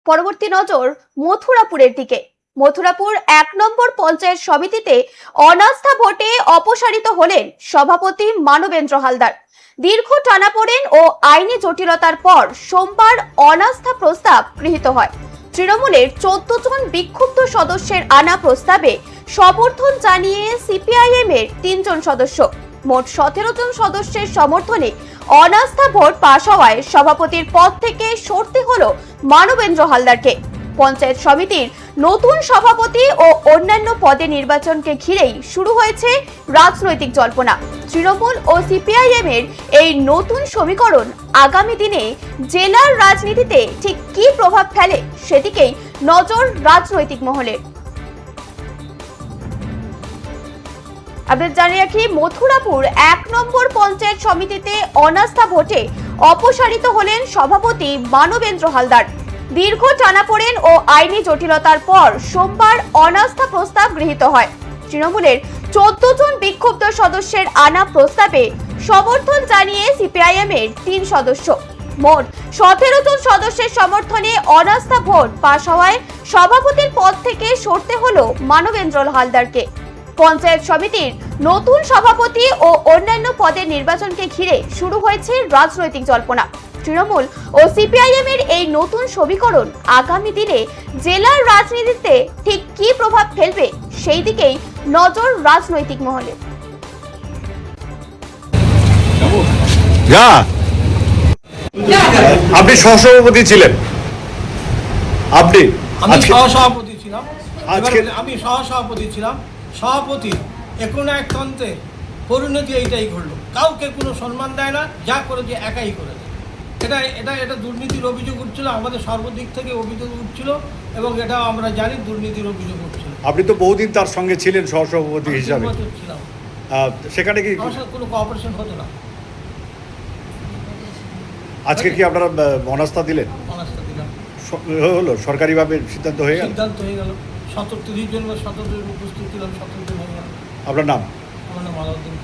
পরবর্তী নজর মথুরাপুরের দিকে। মথুরাপুর ১ নম্বর পঞ্চায়েত সমিতিতে অনাস্থা ভোটে অপসারিত হলেন সভাপতি মানবেন্দ্র হালদার। দীর্ঘ টানাপোড়েন ও আইনি জটিলতার পর সোমবার অনাস্থা প্রস্তাব গৃহীত হয়। তৃণমূলের ১৪ জন বিক্ষুব্ধ সদস্যের আনা প্রস্তাবে সমর্থন জানিয়ে সিপিআইএম এর ৩ জন সদস্য, মোট ১৭ জন সদস্যের সমর্থনে অনাস্থা ভোট পাশ হওয়ায় সভাপতির পদ থেকে সরতে হলো মানবেন্দ্র হালদারকে। পঞ্চায়েত সমিতির নতুন সভাপতি ও অন্যান্য পদে নির্বাচনকে ঘিরেই শুরু হয়েছে রাজনৈতিক জল্পনা। তৃণমূল ও সিপিআইএম এর এই নতুন সমীকরণ আগামী দিনে জেলার রাজনীতিতে ঠিক কী প্রভাব ফেলে সেদিকেই নজর রাজনৈতিক মহলের। আপনাদের জানিয়ে রাখি, মথুরাপুর ১ নম্বর পঞ্চায়েত সমিতিতে অনাস্থা ভোটে অপসারিত হলেন সভাপতি মানবেন্দ্র হালদার। দীর্ঘ টানাপোড়েন ও আইনি জটিলতার পর সোমবার অনাস্থা প্রস্তাব গৃহীত হয়। তৃণমূলের ১৪ জন বিক্ষুব্ধ সদস্যের আনা প্রস্তাবে সমর্থন জানিয়ে সিপিআইএম এর ৩ সদস্য, মোট ১৭ জন সদস্যের সমর্থনে অনাস্থা ভোট পাশ হওয়ায় সভাপতির পদ থেকে সরতে হলো মানবেন্দ্র হালদারকে। পঞ্চায়েত সমিতির নতুন সভাপতি ও অন্যান্য পদের নির্বাচনকে ঘিরে শুরু হয়েছে রাজনৈতিক জল্পনা। তৃণমূল ও সিপিআইএম এর এই নতুন সমীকরণ আগামী দিনে জেলার রাজনীতিতে ঠিক কী প্রভাব ফেলবে সেই দিকেই নজর রাজনৈতিক মহলে। আপনি সহসভাপতি ছিলেন, আপনি আমি সহসভাপতি ছিলাম, আমি সহসভাপতি ছিলাম। সভাপতি এখন একতন্ত্রে পরিণতি এইটাই ঘটলো, কাউকে কোনো সম্মান দেয় না, যা করেছে একাই করেছে। এটা দুর্নীতির অভিযোগ উঠছিল, আমাদের সর্বদিক থেকে অভিযোগ উঠছিল এবং এটা আমরা জানি দুর্নীতির অভিযোগ উঠছিল। আপনি তো বহুদিন তার সঙ্গে ছিলেন সহসভাপতি হিসাবে, ছিলাম। সেখানে কি আমার সাথে কোনো কোঅপারেশন হতো না। আজকে কি আপনারা অনাস্থা দিলেন? অনাস্থা দিলাম, হলো সরকারিভাবে সিদ্ধান্ত হয়ে গেল। সিদ্ধান্ত হয়ে গেল। ৩৭ জন বা ১৭ জন উপস্থিত ছিলাম, ১৭ জন হয়ে গেল। আপনার নাম? আমার নাম আলাউদ্দিন।